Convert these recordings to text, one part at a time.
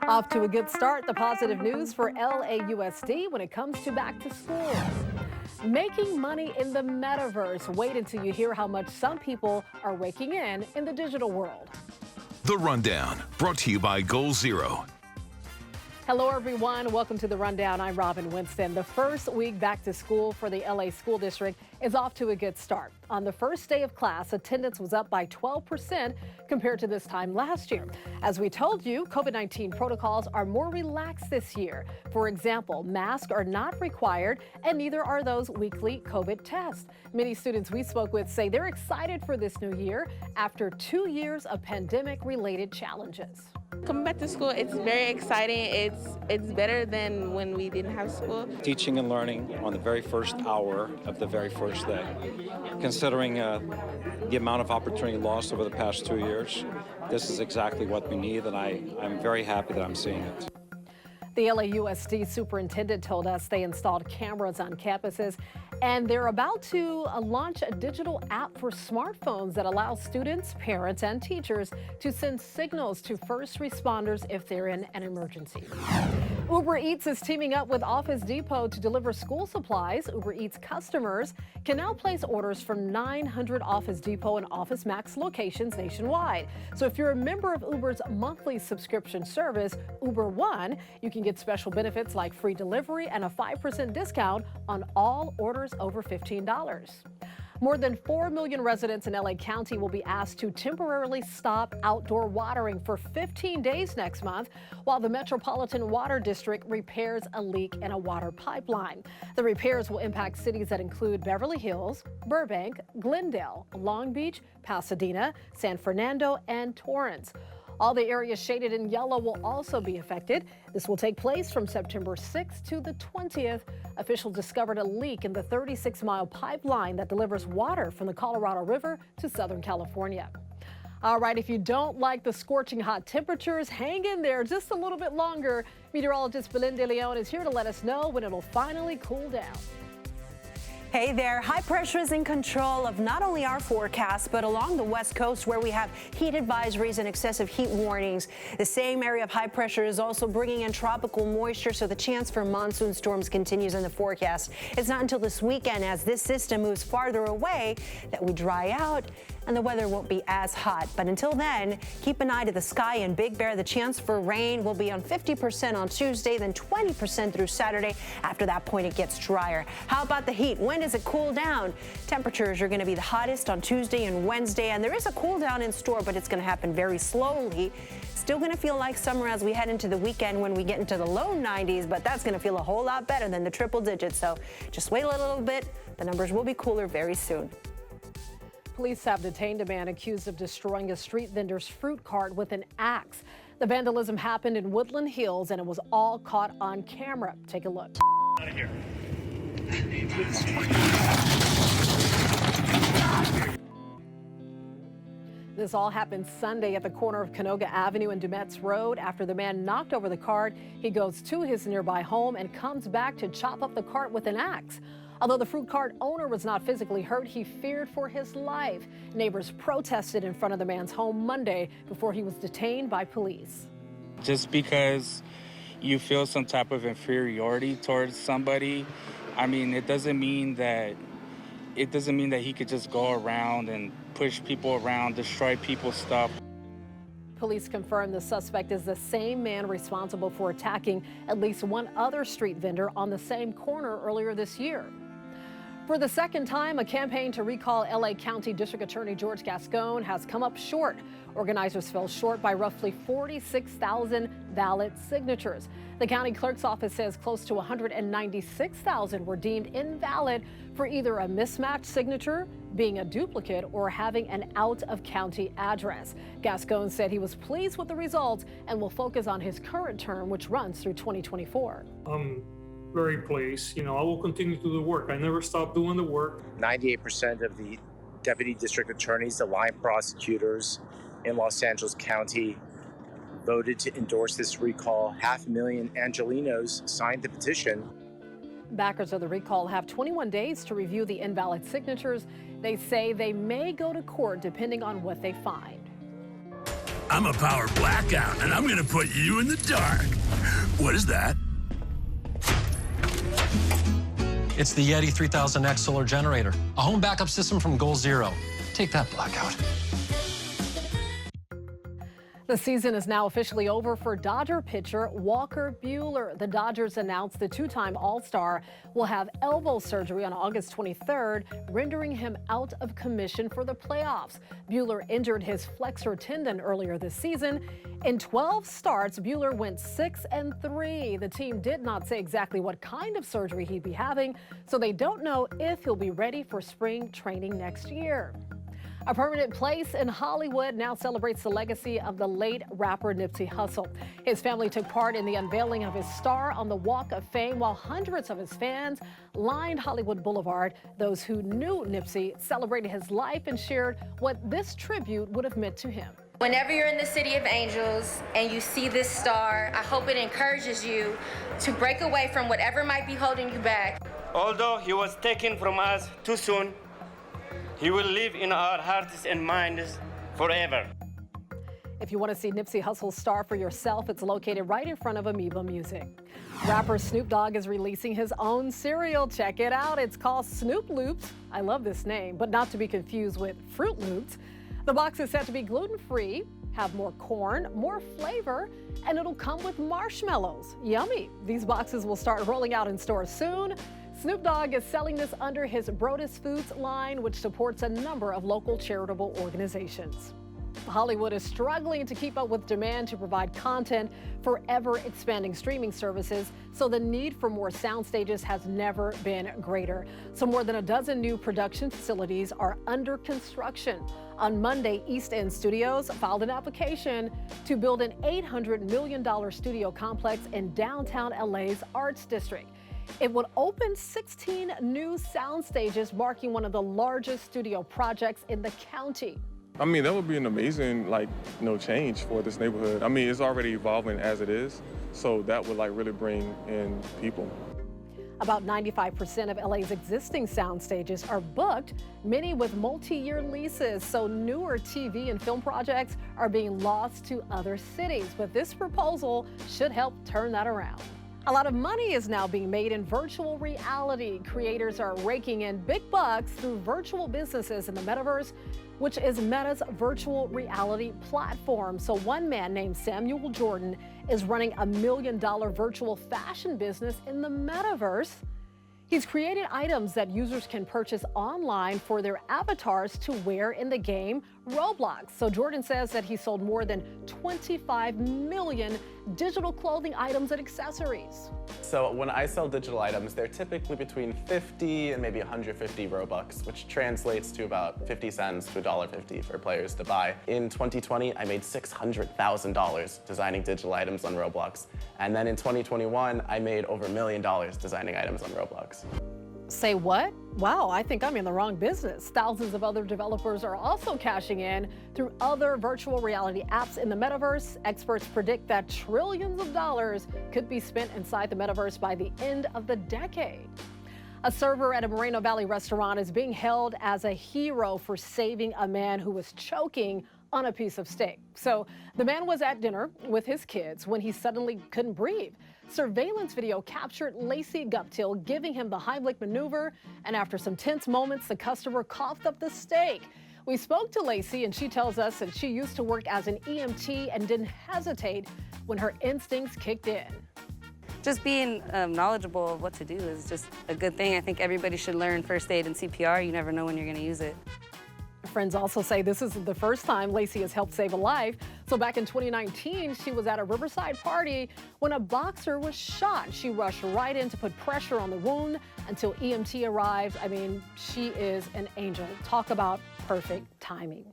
Off to a good start, the positive news for LAUSD when it comes to back to school. Making money in the metaverse. Wait until you hear how much some people are raking in the digital world. The Rundown, brought to you by Goal Zero. Hello, everyone. Welcome to The Rundown. I'm Robin Winston. The first week back to school for the LA School District is off to a good start. On the first day of class, attendance was up by 12% compared to this time last year. As we told you, COVID-19 protocols are more relaxed this year. For example, masks are not required, and neither are those weekly COVID tests. Many students we spoke with say they're excited for this new year after 2 years of pandemic-related challenges. Coming back to school, it's very exciting. It's better than when we didn't have school. Teaching and learning on the very first hour of the very first day. Considering the amount of opportunity lost over the past 2 years, this is exactly what we need, and I'm very happy that I'm seeing it. The LAUSD superintendent told us they installed cameras on campuses, and they're about to launch a digital app for smartphones that allows students, parents, and teachers to send signals to first responders if they're in an emergency. Uber Eats is teaming up with Office Depot to deliver school supplies. Uber Eats customers can now place orders from 900 Office Depot and Office Max locations nationwide. So if you're a member of Uber's monthly subscription service, Uber One, you can get special benefits like free delivery and a 5% discount on all orders over $15. More than 4 million residents in LA County will be asked to temporarily stop outdoor watering for 15 days next month while the Metropolitan Water District repairs a leak in a water pipeline. The repairs will impact cities that include Beverly Hills, Burbank, Glendale, Long Beach, Pasadena, San Fernando, and Torrance. All the areas shaded in yellow will also be affected. This will take place from September 6th to the 20th. Officials discovered a leak in the 36-mile pipeline that delivers water from the Colorado River to Southern California. All right, if you don't like the scorching hot temperatures, hang in there just a little bit longer. Meteorologist Belen De Leon is here to let us know when it'll finally cool down. Hey there, high pressure is in control of not only our forecast, but along the west coast where we have heat advisories and excessive heat warnings. The same area of high pressure is also bringing in tropical moisture, so the chance for monsoon storms continues in the forecast. It's not until this weekend, as this system moves farther away, that we dry out and the weather won't be as hot. But until then, keep an eye to the sky in Big Bear. The chance for rain will be on 50% on Tuesday, then 20% through Saturday. After that point, it gets drier. How about the heat? When does it cool down? Temperatures are going to be the hottest on Tuesday and Wednesday, and there is a cool down in store, but it's going to happen very slowly. Still going to feel like summer as we head into the weekend when we get into the low 90s, but that's going to feel a whole lot better than the triple digits. So just wait a little bit. The numbers will be cooler very soon. Police have detained a man accused of destroying a street vendor's fruit cart with an axe. The vandalism happened in Woodland Hills, and it was all caught on camera. Take a look. Out of here. This all happened Sunday at the corner of Canoga Avenue and Dumetz Road. After the man knocked over the cart, he goes to his nearby home and comes back to chop up the cart with an axe. Although the fruit cart owner was not physically hurt, he feared for his life. Neighbors protested in front of the man's home Monday before he was detained by police. Just because you feel some type of inferiority towards somebody, I mean, it doesn't mean that he could just go around and push people around, destroy people's stuff. Police confirm the suspect is the same man responsible for attacking at least one other street vendor on the same corner earlier this year. For the second time, a campaign to recall LA County District Attorney George Gascon has come up short. Organizers fell short by roughly 46,000 valid signatures. The county clerk's office says close to 196,000 were deemed invalid for either a mismatched signature, being a duplicate, or having an out-of-county address. Gascon said he was pleased with the results and will focus on his current term, which runs through 2024. Very pleased. I will continue to do the work. I never stop doing the work. 98% of the deputy district attorneys, the line prosecutors in Los Angeles County, voted to endorse this recall. 500,000 Angelinos signed the petition. Backers of the recall have 21 days to review the invalid signatures. They say they may go to court depending on what they find. I'm a power blackout, and I'm going to put you in the dark. What is that? It's the Yeti 3000X solar generator, a home backup system from Goal Zero. Take that, blackout. The season is now officially over for Dodger pitcher Walker Bueller. The Dodgers announced the two-time All-Star will have elbow surgery on August 23rd, rendering him out of commission for the playoffs. Bueller injured his flexor tendon earlier this season. In 12 starts, Bueller went 6-3. The team did not say exactly what kind of surgery he'd be having, so they don't know if he'll be ready for spring training next year. A permanent place in Hollywood now celebrates the legacy of the late rapper Nipsey Hussle. His family took part in the unveiling of his star on the Walk of Fame, while hundreds of his fans lined Hollywood Boulevard. Those who knew Nipsey celebrated his life and shared what this tribute would have meant to him. Whenever you're in the City of Angels and you see this star, I hope it encourages you to break away from whatever might be holding you back. Although he was taken from us too soon, he will live in our hearts and minds forever. If you want to see Nipsey Hussle's star for yourself, it's located right in front of Amoeba Music. Rapper Snoop Dogg is releasing his own cereal. Check it out. It's called Snoop Loops. I love this name, but not to be confused with Fruit Loops. The box is set to be gluten-free, have more corn, more flavor, and it'll come with marshmallows. Yummy. These boxes will start rolling out in stores soon. Snoop Dogg is selling this under his Brodus Foods line, which supports a number of local charitable organizations. Hollywood is struggling to keep up with demand to provide content for ever-expanding streaming services, so the need for more sound stages has never been greater. So more than a dozen new production facilities are under construction. On Monday, East End Studios filed an application to build an $800 million studio complex in downtown LA's Arts District. It would open 16 new sound stages, marking one of the largest studio projects in the county. I mean, that would be an amazing, change for this neighborhood. I mean, it's already evolving as it is, so that would, really bring in people. About 95% of LA's existing sound stages are booked, many with multi-year leases, so newer TV and film projects are being lost to other cities. But this proposal should help turn that around. A lot of money is now being made in virtual reality. Creators are raking in big bucks through virtual businesses in the metaverse, which is Meta's virtual reality platform. So one man named Samuel Jordan is running $1 million virtual fashion business in the metaverse. He's created items that users can purchase online for their avatars to wear in the game Roblox. So Jordan says that he sold more than 25 million digital clothing items and accessories. So when I sell digital items, they're typically between 50 and maybe 150 Robux, which translates to about 50 cents to $1.50 for players to buy. In 2020, I made $600,000 designing digital items on Roblox. And then in 2021, I made over $1 million designing items on Roblox. Say what? Wow, I think I'm in the wrong business. Thousands of other developers are also cashing in through other virtual reality apps in the metaverse. Experts predict that trillions of dollars could be spent inside the metaverse by the end of the decade. A server at a Moreno Valley restaurant is being held as a hero for saving a man who was choking on a piece of steak. So the man was at dinner with his kids when he suddenly couldn't breathe. Surveillance video captured Lacey Guptill giving him the Heimlich maneuver, and after some tense moments, the customer coughed up the steak. We spoke to Lacey, and she tells us that she used to work as an EMT and didn't hesitate when her instincts kicked in. Just being knowledgeable of what to do is just a good thing. I think everybody should learn first aid and CPR. You never know when you're going to use it. Friends also say this isn't the first time Lacey has helped save a life. So back in 2019, she was at a Riverside party when a boxer was shot. She rushed right in to put pressure on the wound until EMT arrived. I mean, she is an angel. Talk about perfect timing.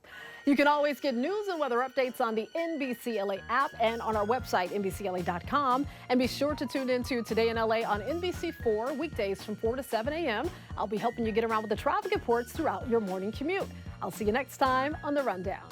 You can always get news and weather updates on the NBCLA app and on our website, NBCLA.com. And be sure to tune into Today in LA on NBC4 weekdays from 4 to 7 a.m. I'll be helping you get around with the traffic reports throughout your morning commute. I'll see you next time on The Rundown.